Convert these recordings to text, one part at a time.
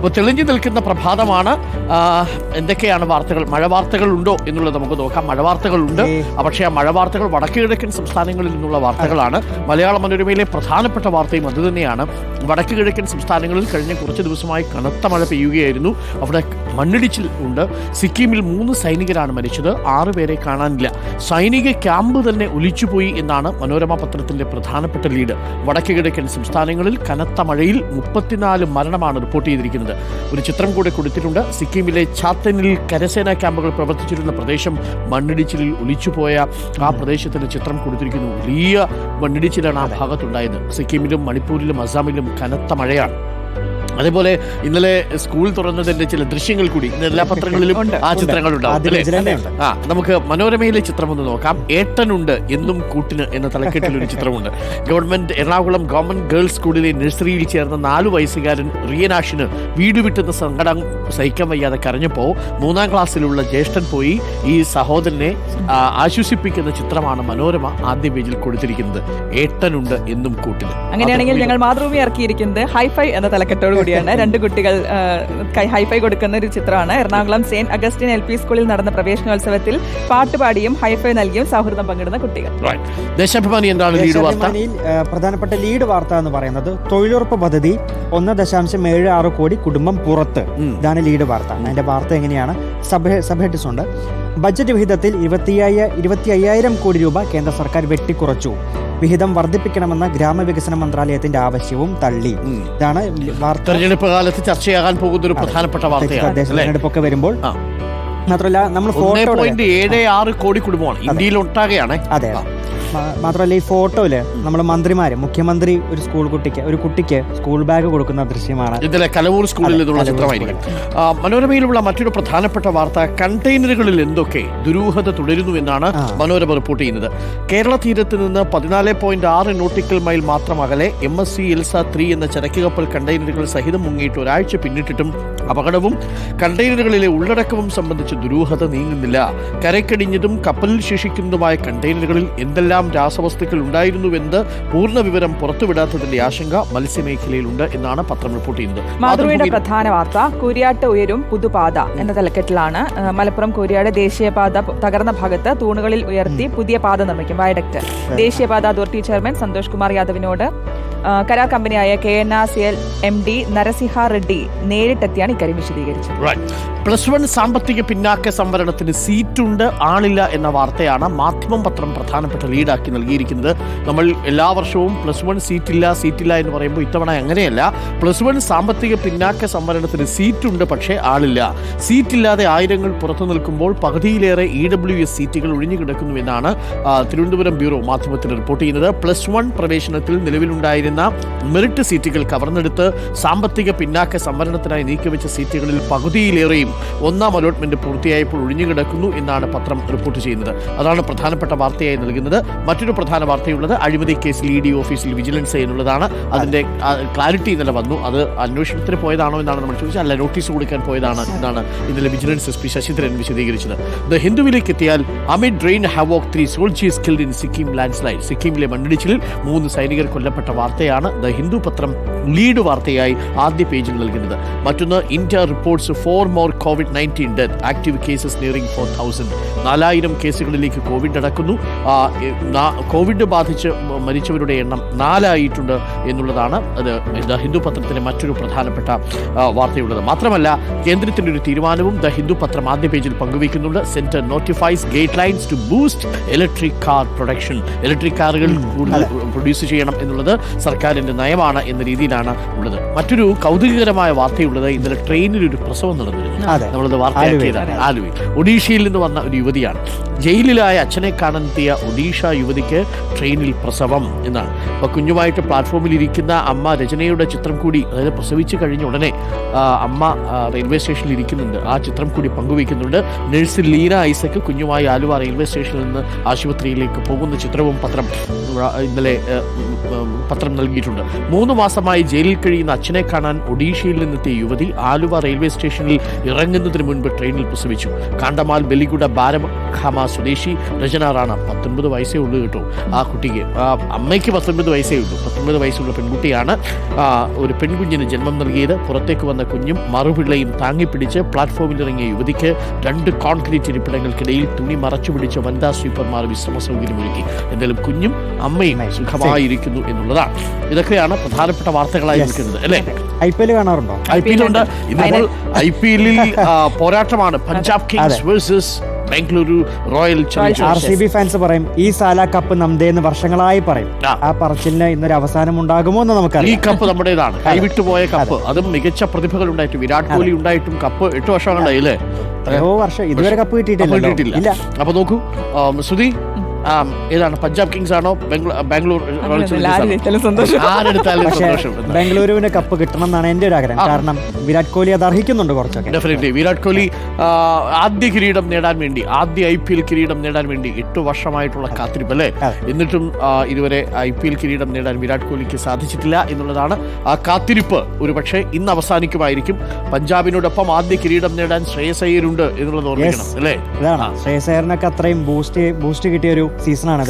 അപ്പോൾ തെളിഞ്ഞു നിൽക്കുന്ന പ്രഭാതമാണ്. എന്തൊക്കെയാണ് വാർത്തകൾ? മഴ വാർത്തകളുണ്ടോ എന്നുള്ളത് നമുക്ക് നോക്കാം. മഴ വാർത്തകളുണ്ട്, പക്ഷേ ആ മഴ വാർത്തകൾ വടക്ക് കിഴക്കൻ സംസ്ഥാനങ്ങളിൽ നിന്നുള്ള വാർത്തകളാണ്. മലയാള മനോരമയിലെ പ്രധാനപ്പെട്ട വാർത്തയും അതുതന്നെയാണ്. വടക്ക് കിഴക്കൻ സംസ്ഥാനങ്ങളിൽ കഴിഞ്ഞ കുറച്ച് ദിവസമായി കനത്ത മഴ പെയ്യുകയായിരുന്നു. അവിടെ മണ്ണിടിച്ചിൽ ഉണ്ട്. സിക്കിമിൽ 3 സൈനികരാണ് മരിച്ചത്, 6 പേരെ കാണാനില്ല. സൈനിക ക്യാമ്പ് തന്നെ ഒലിച്ചുപോയി എന്നാണ് മനോരമ പത്രത്തിന്റെ പ്രധാനപ്പെട്ട ലീഡ്. വടക്ക് കിഴക്കൻ സംസ്ഥാനങ്ങളിൽ കനത്ത മഴയിൽ 34 മരണമാണ് റിപ്പോർട്ട് ചെയ്തിരിക്കുന്നത്. ഒരു ചിത്രം കൂടെ കൊടുത്തിട്ടുണ്ട്. സിക്കിമിലെ ചാത്തനിൽ കരസേനാ ക്യാമ്പുകൾ പ്രവർത്തിച്ചിരുന്ന പ്രദേശം മണ്ണിടിച്ചിലിൽ ഒലിച്ചുപോയ ആ പ്രദേശത്തിന്റെ ചിത്രം കൊടുത്തിരിക്കുന്നു. വലിയ മണ്ണിടിച്ചിലാണ് ആ ഭാഗത്തുണ്ടായത്. സിക്കിമിലും മണിപ്പൂരിലും അസാമിലും കനത്ത മഴയാണ്. അതേപോലെ ഇന്നലെ സ്കൂൾ തുറന്നതിന്റെ ചില ദൃശ്യങ്ങൾ കൂടി ഇന്ന് എല്ലാ പത്രങ്ങളിലും ആ ചിത്രങ്ങളുണ്ടാവും. നമുക്ക് മനോരമയിലെ ചിത്രം ഒന്ന് നോക്കാം. ഏട്ടനുണ്ട് എന്നും കൂട്ടിന് എന്ന തലക്കെട്ടിലൊരു ചിത്രമുണ്ട്. എറണാകുളം ഗവൺമെന്റ് ഗേൾസ് സ്കൂളിലെ നഴ്സറിയിൽ ചേർന്ന 4 വയസ്സുകാരൻ റിയനാഷിന് വീട് വിട്ടുന്ന സങ്കടം സഹിക്കാൻ വയ്യാതെ കരഞ്ഞപ്പോൾ 3ാം ക്ലാസ്സിലുള്ള ജ്യേഷ്ഠൻ പോയി ഈ സഹോദരനെ ആശ്വസിപ്പിക്കുന്ന ചിത്രമാണ് മനോരമ ആദ്യ പേജിൽ കൊടുത്തിരിക്കുന്നത്. ഏട്ടനുണ്ട് എന്നും കൂട്ടിന്. അങ്ങനെയാണെങ്കിൽ ഞങ്ങൾ മാതൃഭൂമി ഇറക്കിയിരിക്കുന്നത് ഹൈഫൈ എന്ന തലക്കെട്ടോട് കൂടിയാണ്. 2 കുട്ടികൾ ഹൈഫൈ കൊടുക്കുന്ന ഒരു ചിത്രമാണ്. എറണാകുളം സെന്റ് അഗസ്റ്റിൻ LP സ്കൂളിൽ നടന്ന പ്രവേശനോത്സവത്തിൽ പാട്ടുപാടിയും ഹൈഫൈ നൽകിയും സൗഹൃദം പങ്കിടുന്ന കുട്ടികൾ. പ്രധാനപ്പെട്ട ലീഡ് വാർത്ത എന്ന് പറയുന്നത് തൊഴിലുറപ്പ് പദ്ധതി 1.76 കോടി കുടുംബം പുറത്ത്. ഇതാണ് ലീഡ് വാർത്ത. അതിന്റെ വാർത്ത എങ്ങനെയാണ്? സബ് ഹെഡ്സ് ഉണ്ട്. ബജറ്റ് വിഹിതത്തിൽ 25,000 കോടി രൂപ കേന്ദ്ര സർക്കാർ വെട്ടിക്കുറച്ചു. വിഹിതം വർദ്ധിപ്പിക്കണമെന്ന ഗ്രാമവികസന മന്ത്രാലയത്തിന്റെ ആവശ്യവും തള്ളി. ഇതാണ് വാർത്ത. തെരഞ്ഞെടുപ്പ് കാലത്ത് ചർച്ചയാകാൻ പോകുന്ന ഒരു പ്രധാനപ്പെട്ട വാർത്തയാണ്. തെരഞ്ഞെടുപ്പൊക്കെ വരുമ്പോൾ മാത്രമല്ല നമ്മൾ 1.76 കോടി കുടുംബമാണ് ഇന്ത്യയിൽ ഒട്ടാകെയാണ്. അതെ. മാത്രമല്ല ഈ ഫോട്ടോയില് നമ്മൾ മന്ത്രിമാര്, മുഖ്യമന്ത്രി ഒരു കുട്ടിക്ക് സ്കൂൾ ബാഗ് കൊടുക്കുന്ന ദൃശ്യമാണ് ഇതിലെ കലവൂർ സ്കൂളിൽ നിന്നുള്ള ചിത്രമായിരിക്കും. മനോരമയിലുള്ള മറ്റൊരു പ്രധാനപ്പെട്ട വാർത്ത കണ്ടെയ്നറുകളിൽ എന്തൊക്കെ ദുരൂഹത തുടരുന്നു എന്നാണ് മനോരമ റിപ്പോർട്ട് ചെയ്യുന്നത്. കേരള തീരത്ത് നിന്ന് 14.6 നോട്ടിക്കൽ മൈൽ മാത്രം അകലെ MSC എൽസ 3 എന്ന ചരക്ക് കപ്പൽ കണ്ടെയ്നറുകൾ സഹിതം മുങ്ങിയിട്ട് ഒരാഴ്ച പിന്നിട്ടിട്ടും അപകടവും കണ്ടെയ്നറുകളിലെ ഉള്ളടക്കവും സംബന്ധിച്ച് ദുരൂഹത നീങ്ങുന്നില്ല. കരക്കടിഞ്ഞതും കപ്പലിൽ ശേഷിക്കുന്നതുമായ കണ്ടെയ്നറുകളിൽ എന്തെല്ലാം രാസവസ്തുക്കൾ ഉണ്ടായിരുന്നുവെന്ന് പൂർണ്ണ വിവരം പുറത്തുവിടാത്തതിന്റെ ആശങ്ക മത്സ്യമേഖലയിലുണ്ട് എന്നാണ് പത്രം റിപ്പോർട്ട് ചെയ്യുന്നത്. മാതൃഭൂമിയുടെ പ്രധാന വാർത്ത കൂരിയാട്ട് ഉയരും പുതുപാത എന്ന തലക്കെട്ടിലാണ്. മലപ്പുറം കൂരിയാട് ദേശീയപാത തകർന്ന ഭാഗത്ത് തൂണുകളിൽ ഉയർത്തി പുതിയ പാത നിർമ്മിക്കും. വയഡക്ട് ദേശീയപാത അതോറിറ്റി ചെയർമാൻ സന്തോഷ് കുമാർ യാദവിനോട് കരാർ കമ്പനിയായ KNRCL MD നരസിംഹ റെഡ്ഡി നേരിട്ടെത്തിയാണ് ഇക്കാര്യം വിശദീകരിച്ചത്. +1 സാമ്പത്തിക പിന്നാക്ക സംവരണത്തിന് സീറ്റുണ്ട്, ആളില്ല എന്ന വാർത്തയാണ് മാധ്യമം പത്രം പ്രധാനപ്പെട്ട ലീഡാക്കി നൽകിയിരിക്കുന്നത്. നമ്മൾ എല്ലാ വർഷവും +1 സീറ്റില്ല എന്ന് പറയുമ്പോൾ ഇത്തവണ അങ്ങനെയല്ല. +1 സാമ്പത്തിക പിന്നാക്ക സംവരണത്തിന് സീറ്റുണ്ട്, പക്ഷേ ആളില്ല. സീറ്റില്ലാതെ ആയിരങ്ങൾ പുറത്തു നിൽക്കുമ്പോൾ പകുതിയിലേറെ EWS സീറ്റുകൾ ഒഴിഞ്ഞു കിടക്കുന്നുവെന്നാണ് തിരുവനന്തപുരം ബ്യൂറോ മാധ്യമത്തിന് റിപ്പോർട്ട് ചെയ്യുന്നത്. +1 പ്രവേശനത്തിൽ നിലവിലുണ്ടായിരുന്ന മെറിറ്റ് സീറ്റുകൾ കവർന്നെടുത്ത് സാമ്പത്തിക പിന്നാക്ക സംവരണത്തിനായി നീക്കിവെച്ച സീറ്റുകളിൽ പകുതിയിലേറെയും 1ാം അലോട്ട്മെന്റ് പൂർത്തിയായപ്പോൾ ഒഴിഞ്ഞുകിടക്കുന്നു എന്നാണ് പത്രം റിപ്പോർട്ട് ചെയ്യുന്നത്. അതാണ് പ്രധാനപ്പെട്ട വാർത്തയായി നൽകുന്നത്. മറ്റൊരു പ്രധാന വാർത്തയുള്ളത് അഴിമതി കേസിൽ ED ഓഫീസിൽ വിജിലൻസ് എന്നുള്ളതാണ്. അതിന്റെ ക്ലാരിറ്റി ഇന്നലെ വന്നു. അത് അന്വേഷണത്തിന് പോയതാണോ എന്നാണ് നമ്മൾ ചോദിച്ചത്. അല്ല, നോട്ടീസ് കൊടുക്കാൻ പോയതാണ് എന്നാണ് ഇന്നലെ വിജിലൻസ് SP ശശിധരൻ വിശദീകരിച്ചത്. ദ ഹിന്ദുവിലേക്ക് എത്തിയാൽ amid rain havoc 3 soldiers killed in Sikkim landslide. സിക്കിമിലെ മണ്ണിടിച്ചിലിൽ 3 സൈനികർ കൊല്ലപ്പെട്ട വാർത്തയാണ് ദ ഹിന്ദു പത്രം ലീഡ് വാർത്തയായി ആദ്യ പേജിൽ നൽകുന്നത്. മറ്റൊന്ന് India reports 4 more COVID-19 death, active cases nearing 4,000. 4,000 കേസുകളിലേക്ക് കോവിഡ് അടക്കുന്നു. കോവിഡ് ബാധിച്ച് മരിച്ചവരുടെ എണ്ണം 4 ആയിട്ടുണ്ട് എന്നുള്ളതാണ് ദ ഹിന്ദു പത്രത്തിലെ മറ്റൊരു പ്രധാനപ്പെട്ട വാർത്തയുള്ളത്. മാത്രമല്ല കേന്ദ്രത്തിൻ്റെ ഒരു തീരുമാനവും ദ ഹിന്ദു പത്രം ആദ്യ പേജിൽ പങ്കുവയ്ക്കുന്നുണ്ട്. Centre notifies guidelines to boost electric car production. Electric കാറുകൾ കൂടുതൽ പ്രൊഡ്യൂസ് ചെയ്യണം എന്നുള്ളത് സർക്കാരിന്റെ നയമാണ് എന്ന രീതിയിലാണ് ഉള്ളത്. മറ്റൊരു കൗതുകകരമായ വാർത്തയുള്ളത് ഇന്നലെ ട്രെയിനിൽ ഒരു പ്രസവം നടന്നിരുന്നു. നമ്മളത് വാർത്തയാക്കിയതാണ്. ആലുവയിൽ ഒഡീഷയിൽ നിന്ന് വന്ന ഒരു യുവതിയാണ്. ജയിലിലായ അച്ഛനെ കാണാനെത്തിയ ഒഡീഷ യുവതിക്ക് ട്രെയിനിൽ പ്രസവം എന്നാണ്. അപ്പോൾ കുഞ്ഞുമായിട്ട് പ്ലാറ്റ്ഫോമിൽ ഇരിക്കുന്ന അമ്മ രചനയുടെ ചിത്രം കൂടി, അതായത് പ്രസവിച്ച് കഴിഞ്ഞ ഉടനെ അമ്മ റെയിൽവേ സ്റ്റേഷനിൽ ഇരിക്കുന്നുണ്ട്, ആ ചിത്രം കൂടി പങ്കുവയ്ക്കുന്നുണ്ട്. നഴ്സ് ലീന ഐസക്ക് കുഞ്ഞുമായി ആലുവ റെയിൽവേ സ്റ്റേഷനിൽ നിന്ന് ആശുപത്രിയിലേക്ക് പോകുന്ന ചിത്രവും പത്രം ഇന്നലെ നൽകിയിട്ടുണ്ട്. 3 മാസമായി ജയിലിൽ കഴിയുന്ന അച്ഛനെ കാണാൻ ഒഡീഷയിൽ നിന്നെത്തിയ യുവതി ആലുവ റെയിൽവേ സ്റ്റേഷനിൽ ഇറങ്ങുന്നതിന് മുൻപ് ട്രെയിനിൽ പ്രസവിച്ചു. കാണ്ടമാൽ ബലിഗുഡ ബാരഖാമ സ്വദേശി രചന റാണ. 19 വയസ്സേ ഉള്ളൂ കേട്ടോ ആ കുട്ടിക്ക്. അമ്മയ്ക്ക് 19 വയസ്സേ ഉള്ളൂ. 19 വയസ്സുള്ള പെൺകുട്ടിയാണ് ഒരു പെൺകുഞ്ഞിന് ജന്മം നൽകിയത്. പുറത്തേക്ക് വന്ന കുഞ്ഞും മറുപിള്ളയും താങ്ങിപ്പിടിച്ച് പ്ലാറ്റ്ഫോമിലിറങ്ങിയ യുവതിക്ക് 2 കോൺക്രീറ്റ് ഇരിപ്പിടങ്ങൾക്കിടയിൽ തുണി മറച്ചു പിടിച്ച വനിതാ സ്വീപ്പർമാർ വിശ്രമ സൗകര്യമൊരുക്കി. എന്തായാലും കുഞ്ഞും അമ്മയും സുഖമായിരിക്കുന്നു എന്നുള്ളതാണ്. ഇതൊക്കെയാണ് പ്രധാനപ്പെട്ട വാർത്തകളായി നിൽക്കുന്നത് അല്ലേ? IPL കാണാറുണ്ടോ? IPL ഉണ്ട്. ഇന്നിപ്പോൾ IPL പോരാട്ടമാണ്. Punjab Kings versus Bengaluru royal Challengers. RCB fans പറയും ഈ സാല കപ്പ് നമ്മതേന്ന് വർഷങ്ങളായി പറയും. ആ പറച്ചിലിന് ഇന്നൊരു അവസാനം ഉണ്ടാകുമോ എന്ന് ഈ നമുക്കറിയാം. കപ്പ് നമ്മുടേതാണ്. കൈവിട്ടുപോയ കപ്പ്. അതും മികച്ച പ്രതിഭകൾ ഉണ്ടായിട്ടും വിരാട് കോഹ്ലി ഉണ്ടായിട്ടും കപ്പ് 8 വർഷം കണ്ടായി അല്ലേ? എത്രയോ വർഷം ഇതുവരെ കപ്പ് കിട്ടിയിട്ടില്ല. അപ്പൊ നോക്കൂ ശ്രുതി, ഏതാണ് പഞ്ചാബ് കിങ്സ് ആണോ ബാംഗ്ലൂർ റോയൽ ചലഞ്ചേഴ്സ്? ആരെടുത്താലും സന്തോഷം. ബംഗളൂരുവിന് കപ്പ് കിട്ടണം എന്നാണ് എന്റെ ഒരു ആഗ്രഹം. കാരണം വിരാട് കോഹ്ലി അത് അർഹിക്കുന്നുണ്ട് കുറച്ചൊക്കെ. ഡെഫിനറ്റ്ലി വിരാട് കോഹ്ലി ആദ്യ കിരീടം നേടാൻ വേണ്ടി, ആദ്യ IPL കിരീടം നേടാൻ വേണ്ടി 8 വർഷമായിട്ടുള്ള കാത്തിരിപ്പ് അല്ലേ? എന്നിട്ടും ഇതുവരെ IPL കിരീടം നേടാൻ വിരാട് കോഹ്ലിക്ക് സാധിച്ചിട്ടില്ല എന്നുള്ളതാണ്. ആ കാത്തിരിപ്പ് ഒരു പക്ഷേ ഇന്ന് അവസാനിക്കുമായിരിക്കും. പഞ്ചാബിനോടൊപ്പം ആദ്യ കിരീടം നേടാൻ ശ്രേയസ് അയ്യരുണ്ട് എന്നുള്ളത് ഓർമ്മിക്കണം അല്ലേ? ശ്രേയസ് അയ്യറിനൊക്കെ അത്രയും ബൂസ്റ്റ് കിട്ടിയ ഒരു സീസണാണ്.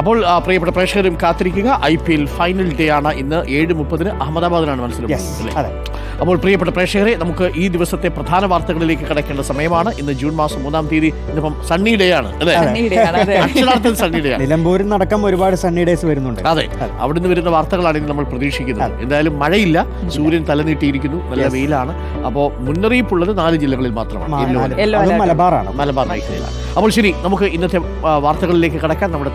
അപ്പോൾ പ്രിയപ്പെട്ട പ്രേക്ഷകരും കാത്തിരിക്കുക. IPL ഫൈനൽ ഡേ ആണ് ഇന്ന് 7:30 അഹമ്മദാബാദിലാണ് മത്സരം. അപ്പോൾ പ്രിയപ്പെട്ട പ്രേക്ഷകരെ, നമുക്ക് ഈ ദിവസത്തെ പ്രധാന വാർത്തകളിലേക്ക് കടക്കേണ്ട സമയമാണ്. ഇന്ന് ജൂൺ മാസം 3-ാം തീയതി. ഇന്നിപ്പം സണ്ണി ഡേ ആണ് അല്ലേ? അക്ഷരാർത്ഥത്തിൽ സണ്ണി ഡേ ആണ്. നിലമ്പൂരിൽ നടക്കം ഒരുപാട് സണ്ണി ഡേയ്സ് വരുന്നുണ്ട്. അതെ, അവിടുന്ന് വരുന്ന വാർത്തകളാണ് ഇന്ന് നമ്മൾ പ്രതീക്ഷിക്കുന്നത്. എന്തായാലും മഴയില്ല, സൂര്യൻ തലനീട്ടിയിരിക്കുന്നു, നല്ല വെയിലാണ്. അപ്പോൾ മുന്നറിയിപ്പുള്ളത് 4 ജില്ലകളിൽ മാത്രമാണ്. മലബാറാണ്. മലബാർ മേഖലയിലാണ്. അപ്പോൾ ശരി, നമുക്ക് ഇന്നത്തെ വാർത്തകളിലേക്ക് കടക്കാൻ. നമ്മുടെ